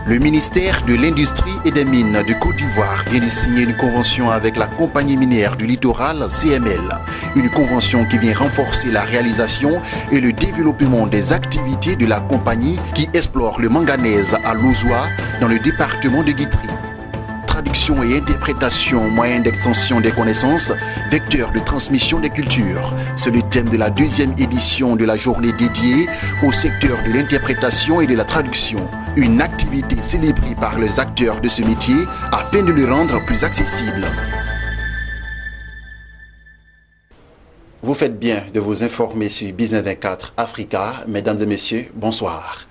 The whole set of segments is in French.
Le ministère de l'Industrie et des Mines de Côte d'Ivoire vient de signer une convention avec la compagnie minière du littoral CML. Une convention qui vient renforcer la réalisation et le développement des activités de la compagnie qui explore le manganèse à Lozoa dans le département de Guitry. Traduction et interprétation, moyen d'extension des connaissances, vecteur de transmission des cultures. C'est le thème de la deuxième édition de la journée dédiée au secteur de l'interprétation et de la traduction. Une activité célébrée par les acteurs de ce métier afin de le rendre plus accessible. Vous faites bien de vous informer sur Business 24 Africa. Mesdames et messieurs, bonsoir.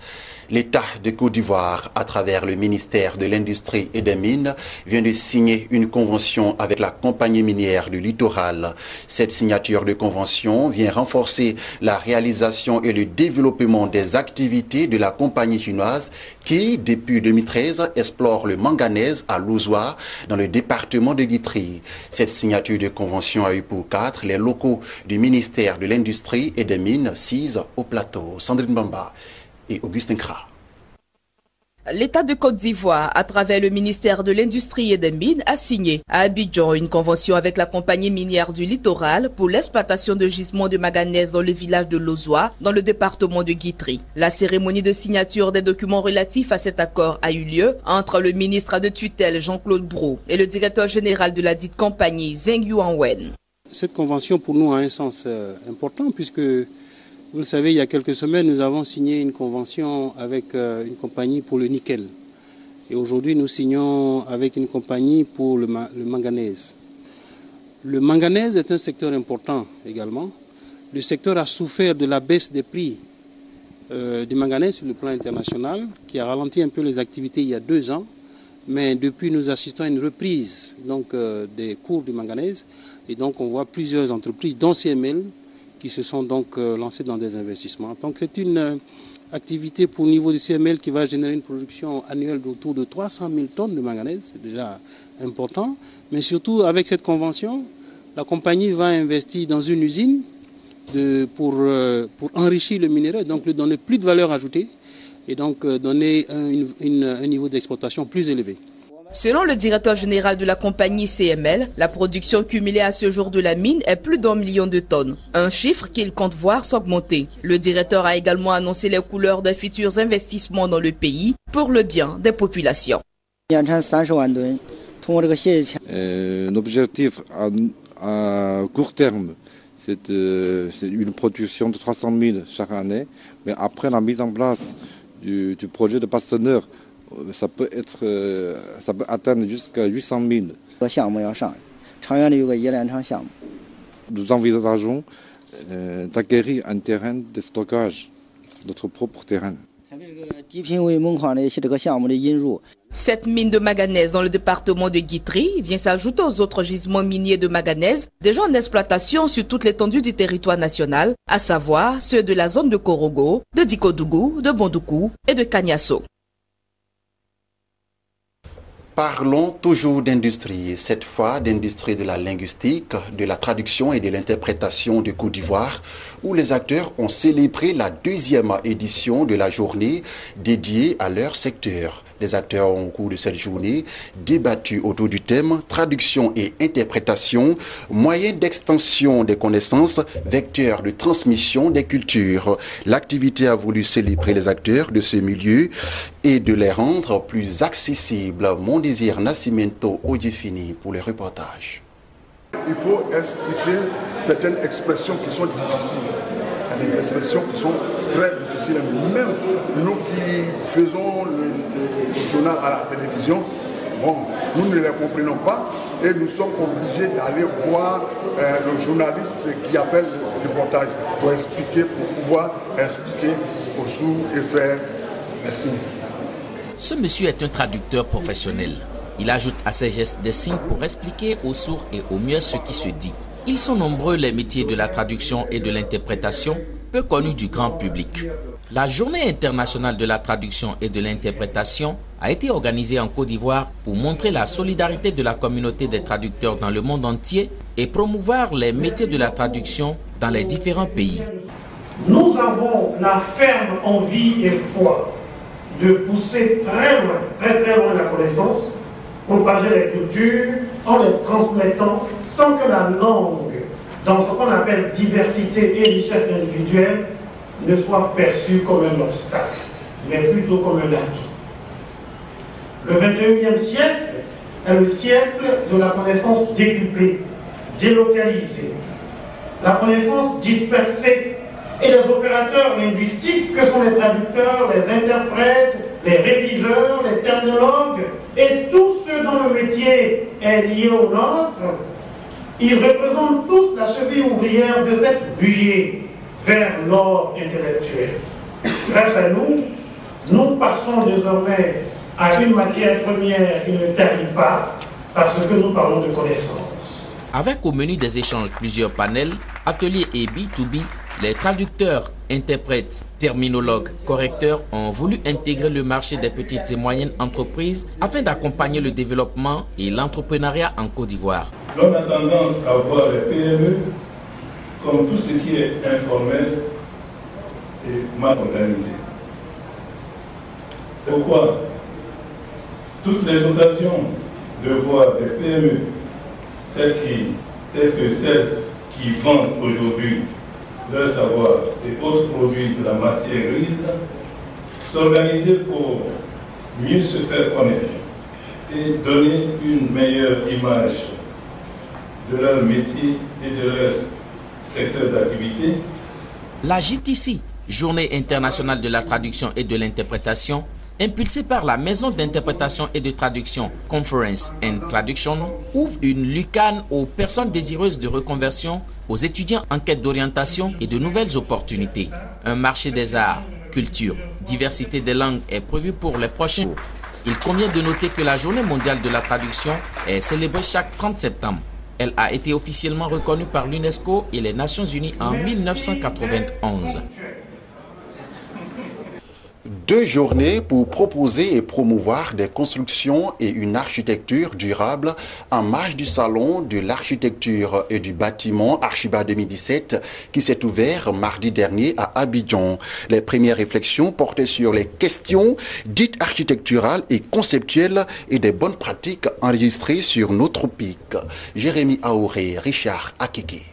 L'État de Côte d'Ivoire, à travers le ministère de l'Industrie et des Mines, vient de signer une convention avec la compagnie minière du littoral. Cette signature de convention vient renforcer la réalisation et le développement des activités de la compagnie chinoise qui, depuis 2013, explore le manganèse à Lozoa, dans le département de Guitry. Cette signature de convention a eu pour cadre les locaux du ministère de l'Industrie et des Mines, 6 au plateau. Sandrine Bamba et Augustin Kra. L'État de Côte d'Ivoire, à travers le ministère de l'Industrie et des Mines, a signé à Abidjan une convention avec la compagnie minière du littoral pour l'exploitation de gisements de manganèse dans le village de Lozoa, dans le département de Guitry. La cérémonie de signature des documents relatifs à cet accord a eu lieu entre le ministre de tutelle Jean-Claude Brault et le directeur général de la dite compagnie Zheng Yuanwen. Cette convention pour nous a un sens important puisque vous le savez, il y a quelques semaines, nous avons signé une convention avec une compagnie pour le nickel. Et aujourd'hui, nous signons avec une compagnie pour le manganèse. Le manganèse est un secteur important également. Le secteur a souffert de la baisse des prix du manganèse sur le plan international, qui a ralenti un peu les activités il y a 2 ans. Mais depuis, nous assistons à une reprise des cours du manganèse. Et donc, on voit plusieurs entreprises, dont CML, qui se sont donc lancés dans des investissements. Donc c'est une activité pour le niveau du CML qui va générer une production annuelle d'autour de 300 000 tonnes de manganèse, c'est déjà important. Mais surtout avec cette convention, la compagnie va investir dans une usine pour enrichir le minerai, donc lui donner plus de valeur ajoutée et donc donner un niveau d'exploitation plus élevé. Selon le directeur général de la compagnie CML, la production cumulée à ce jour de la mine est plus d'1 million de tonnes, un chiffre qu'il compte voir s'augmenter. Le directeur a également annoncé les couleurs des futurs investissements dans le pays pour le bien des populations. L'objectif à court terme, c'est une production de 300 000 chaque année, mais après la mise en place du projet de partenaire, ça peut atteindre jusqu'à 800 000. Nous envisageons d'acquérir un terrain de stockage, notre propre terrain. Cette mine de manganèse dans le département de Guitry vient s'ajouter aux autres gisements miniers de manganèse déjà en exploitation sur toute l'étendue du territoire national, à savoir ceux de la zone de Korogo, de Dikodougou, de Bondoukou et de Kagnasso. Parlons toujours d'industrie, cette fois d'industrie de la linguistique, de la traduction et de l'interprétation de Côte d'Ivoire, où les acteurs ont célébré la 2e édition de la journée dédiée à leur secteur. Les acteurs ont au cours de cette journée débattu autour du thème traduction et interprétation, moyen d'extension des connaissances, vecteur de transmission des cultures. L'activité a voulu célébrer les acteurs de ce milieu et de les rendre plus accessibles. Mon désir Nascimento Odjifini pour les reportages. Il faut expliquer certaines expressions qui sont difficiles. Il y a des expressions qui sont très difficiles. Même nous qui faisons le journal à la télévision, bon, nous ne les comprenons pas et nous sommes obligés d'aller voir le journaliste qui a fait le reportage pour expliquer, pour pouvoir expliquer aux sourds et faire les signes. Ce monsieur est un traducteur professionnel. Il ajoute à ses gestes des signes pour expliquer aux sourds et aux muets ce qui se dit. Ils sont nombreux les métiers de la traduction et de l'interprétation, peu connus du grand public. La Journée internationale de la traduction et de l'interprétation a été organisée en Côte d'Ivoire pour montrer la solidarité de la communauté des traducteurs dans le monde entier et promouvoir les métiers de la traduction dans les différents pays. Nous avons la ferme envie et foi de pousser très loin, très loin la connaissance, propager les cultures en les transmettant sans que la langue, dans ce qu'on appelle diversité et richesse individuelle, ne soit perçue comme un obstacle, mais plutôt comme un atout. Le 21e siècle est le siècle de la connaissance décuplée, délocalisée, la connaissance dispersée, et les opérateurs linguistiques que sont les traducteurs, les interprètes, les réviseurs, les terminologues et tous ceux dont le métier est lié au nôtre, ils représentent tous la cheville ouvrière de cette buée vers l'or intellectuel. Grâce à nous, nous passons désormais à une matière première qui ne tarit pas parce que nous parlons de connaissance. Avec au menu des échanges plusieurs panels, ateliers et B2B, les traducteurs, interprètes, terminologues, correcteurs ont voulu intégrer le marché des petites et moyennes entreprises afin d'accompagner le développement et l'entrepreneuriat en Côte d'Ivoire. L'on a tendance à voir les PME comme tout ce qui est informel et mal organisé. C'est pourquoi toutes les occasions de voir des PME telles que celles qui vendent aujourd'hui leur savoir et autres produits de la matière grise, s'organiser pour mieux se faire connaître et donner une meilleure image de leur métier et de leur secteur d'activité. La JTC, Journée internationale de la traduction et de l'interprétation, impulsée par la Maison d'interprétation et de traduction Conference and Traduction, ouvre une lucane aux personnes désireuses de reconversion, aux étudiants en quête d'orientation et de nouvelles opportunités. Un marché des arts, culture, diversité des langues est prévu pour les prochains jours. Il convient de noter que la Journée mondiale de la traduction est célébrée chaque 30 septembre. Elle a été officiellement reconnue par l'UNESCO et les Nations Unies en 1991. 2 journées pour proposer et promouvoir des constructions et une architecture durable en marge du Salon de l'architecture et du bâtiment Archiba 2017 qui s'est ouvert mardi dernier à Abidjan. Les premières réflexions portaient sur les questions dites architecturales et conceptuelles et des bonnes pratiques enregistrées sur notre pic. Jérémy Aouré, Richard Akeke.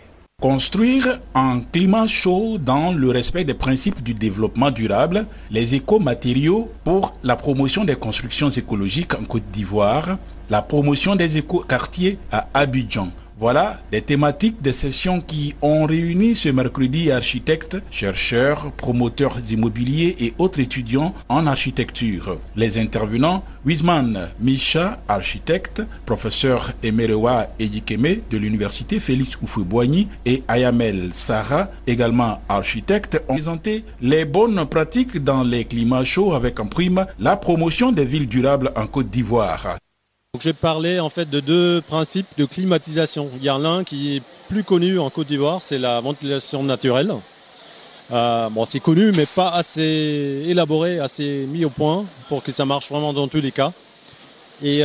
Construire un climat chaud dans le respect des principes du développement durable, les écomatériaux pour la promotion des constructions écologiques en Côte d'Ivoire, la promotion des écoquartiers à Abidjan. Voilà les thématiques des sessions qui ont réuni ce mercredi architectes, chercheurs, promoteurs immobiliers et autres étudiants en architecture. Les intervenants, Wiesman Misha, architecte, professeur Emerewa Ejikeme de l'université Félix Houphouët-Boigny et Ayamel Sarah, également architecte, ont présenté les bonnes pratiques dans les climats chauds avec en prime la promotion des villes durables en Côte d'Ivoire. J'ai parlé en fait de 2 principes de climatisation. Il y a l'un qui est plus connu en Côte d'Ivoire, c'est la ventilation naturelle. C'est connu mais pas assez élaboré, assez mis au point pour que ça marche vraiment dans tous les cas. Et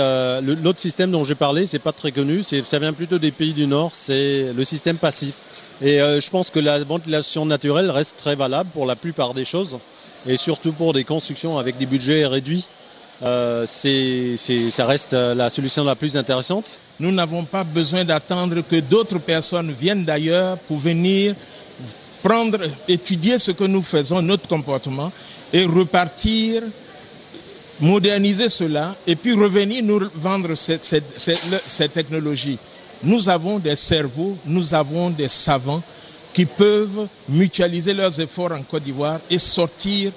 l'autre système dont j'ai parlé, c'est pas très connu, ça vient plutôt des pays du Nord, c'est le système passif. Et je pense que la ventilation naturelle reste très valable pour la plupart des choses et surtout pour des constructions avec des budgets réduits. Ça reste la solution la plus intéressante. Nous n'avons pas besoin d'attendre que d'autres personnes viennent d'ailleurs pour venir étudier ce que nous faisons, notre comportement, et repartir, moderniser cela, et puis revenir nous vendre cette technologie. Nous avons des cerveaux, nous avons des savants qui peuvent mutualiser leurs efforts en Côte d'Ivoire et sortir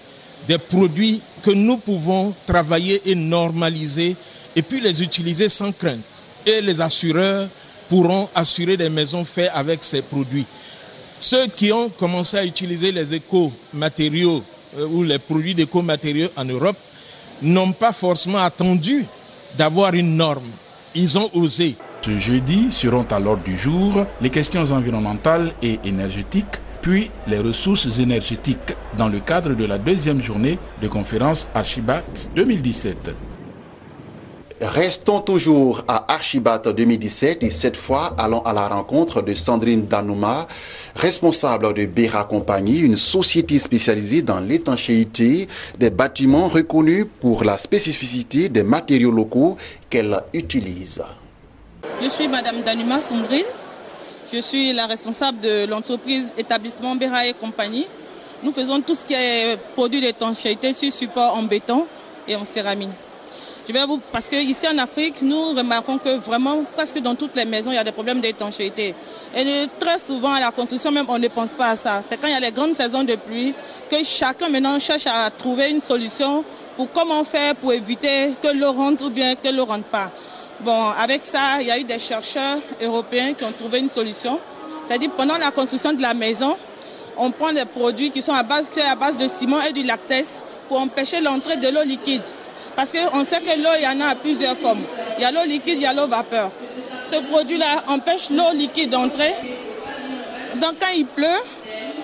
des produits que nous pouvons travailler et normaliser et puis les utiliser sans crainte. Et les assureurs pourront assurer des maisons faites avec ces produits. Ceux qui ont commencé à utiliser les écomatériaux ou les produits d'écomatériaux en Europe n'ont pas forcément attendu d'avoir une norme. Ils ont osé. Ce jeudi seront à l'ordre du jour les questions environnementales et énergétiques, puis les ressources énergétiques dans le cadre de la 2e journée de conférence Archibat 2017. Restons toujours à Archibat 2017 et cette fois allons à la rencontre de Sandrine Danouma, responsable de Bera Compagnie, une société spécialisée dans l'étanchéité des bâtiments reconnus pour la spécificité des matériaux locaux qu'elle utilise. Je suis Madame Danouma Sandrine, je suis la responsable de l'entreprise établissement Bera et Compagnie. Nous faisons tout ce qui est produit d'étanchéité sur support en béton et en céramique. Parce qu'ici en Afrique, nous remarquons que vraiment, presque dans toutes les maisons, il y a des problèmes d'étanchéité. Et très souvent, à la construction même, on ne pense pas à ça. C'est quand il y a les grandes saisons de pluie que chacun maintenant cherche à trouver une solution pour comment faire pour éviter que l'eau rentre ou bien que l'eau ne rentre pas. Bon, avec ça, il y a eu des chercheurs européens qui ont trouvé une solution. C'est-à-dire, pendant la construction de la maison, on prend des produits qui sont à base de ciment et du lactès pour empêcher l'entrée de l'eau liquide. Parce qu'on sait que l'eau, il y en a à plusieurs formes. Il y a l'eau liquide, il y a l'eau vapeur. Ce produit-là empêche l'eau liquide d'entrer. Donc quand il pleut,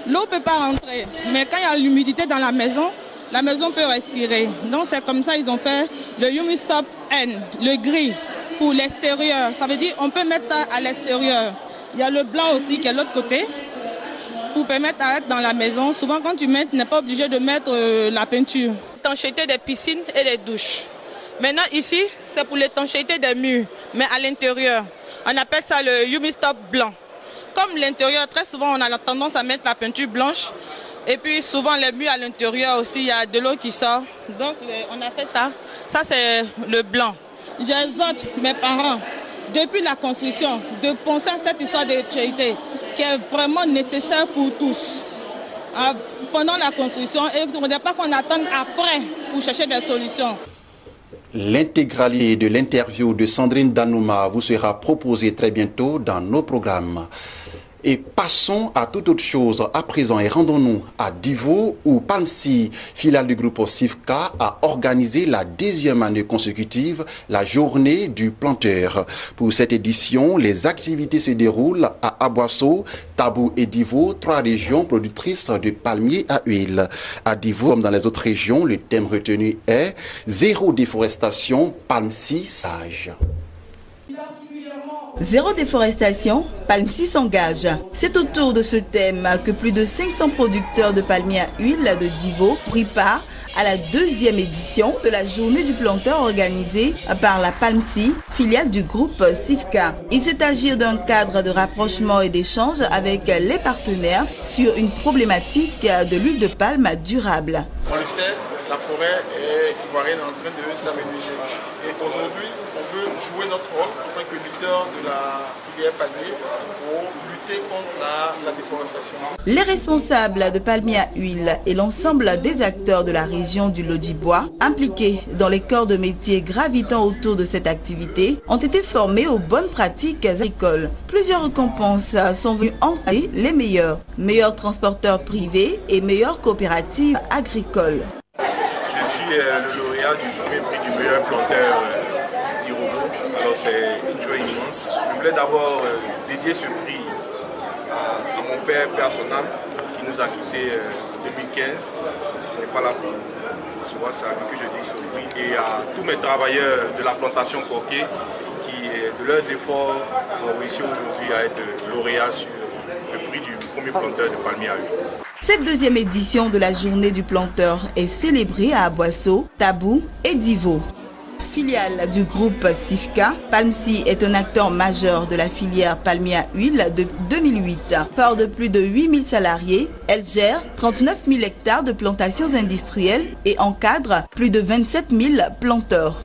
l'eau ne peut pas rentrer. Mais quand il y a l'humidité dans la maison peut respirer. Donc c'est comme ça qu'ils ont fait le Humistop N, le gris, pour l'extérieur. Ça veut dire qu'on peut mettre ça à l'extérieur. Il y a le blanc aussi qui est de l'autre côté, pour permettre à être dans la maison. Souvent quand tu mets, tu n'es pas obligé de mettre la peinture. L'étanchéité des piscines et des douches. Maintenant ici, c'est pour l'étanchéité des murs, mais à l'intérieur. On appelle ça le Humistop blanc. Comme l'intérieur, très souvent on a tendance à mettre la peinture blanche. Et puis souvent les murs à l'intérieur aussi, il y a de l'eau qui sort. Donc on a fait ça. Ça c'est le blanc. J'exhorte mes parents, depuis la construction, de penser à cette histoire d'étanchéité qui est vraiment nécessaire pour tous. Pendant la construction, et il ne faudrait pas qu'on attende après pour chercher des solutions. L'intégralité de l'interview de Sandrine Danouma vous sera proposée très bientôt dans nos programmes. Et passons à toute autre chose à présent et rendons-nous à Divo où PALMSI, filiale du groupe SIFCA, a organisé la 10e année consécutive la journée du planteur. Pour cette édition, les activités se déroulent à Aboisseau, Tabou et Divo, 3 régions productrices de palmiers à huile. À Divo, comme dans les autres régions, le thème retenu est « Zéro déforestation, PALMSI sage ». Zéro déforestation, PALMSI s'engage. C'est autour de ce thème que plus de 500 producteurs de palmiers à huile de Divo prit part à la 2e édition de la journée du planteur organisée par la PALMSI, filiale du groupe SIFCA. Il s'est agi d'un cadre de rapprochement et d'échange avec les partenaires sur une problématique de l'huile de palme durable. On le sait, la forêt ivoirienne est en train de s'amenuiser. Et aujourd'hui, on veut jouer notre rôle en tant que leader de la filière palmier pour lutter contre la déforestation. Les responsables de palmiers à huile et l'ensemble des acteurs de la région du Lodibois impliqués dans les corps de métier gravitant autour de cette activité ont été formés aux bonnes pratiques agricoles. Plusieurs récompenses sont venues encourager les meilleurs transporteurs privés et meilleures coopératives agricoles. Je suis le lauréat du premier prix du meilleur planteur d'Irobo. Alors c'est une joie immense. Je voulais d'abord dédier ce prix à mon père personnel qui nous a quittés en 2015. Il n'est pas là pour recevoir ça, que je dis ce prix. Et à tous mes travailleurs de la plantation Coquet qui, de leurs efforts, ont réussi aujourd'hui à être lauréats sur le prix du premier planteur de palmiers à huile. Cette 2e édition de la journée du planteur est célébrée à Aboisseau, Tabou et Divo. Filiale du groupe SIFCA, PALMSI est un acteur majeur de la filière palmier à huile de 2008. Fort de plus de 8000 salariés, elle gère 39 000 hectares de plantations industrielles et encadre plus de 27 000 planteurs.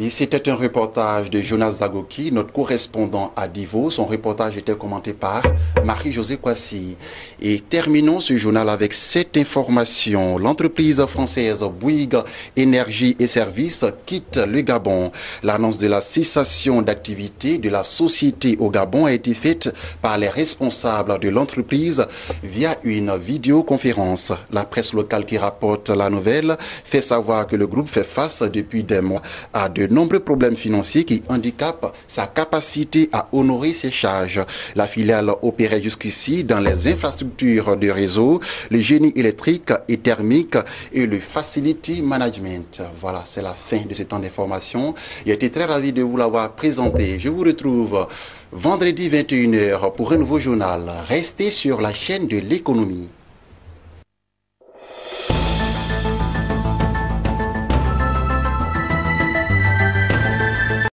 Et c'était un reportage de Jonas Zagoki, notre correspondant à Divo. Son reportage était commenté par Marie-Josée Kwasi. Et terminons ce journal avec cette information. L'entreprise française Bouygues Énergie et Services quitte le Gabon. L'annonce de la cessation d'activité de la société au Gabon a été faite par les responsables de l'entreprise via une vidéoconférence. La presse locale qui rapporte la nouvelle fait savoir que le groupe fait face depuis des mois à de nombreux problèmes financiers qui handicapent sa capacité à honorer ses charges. La filiale opérait jusqu'ici dans les infrastructures de réseau, le génie électrique et thermique et le facility management. Voilà, c'est la fin de ce temps d'information. J'ai été très ravi de vous l'avoir présenté. Je vous retrouve vendredi 21h pour un nouveau journal. Restez sur la chaîne de l'économie.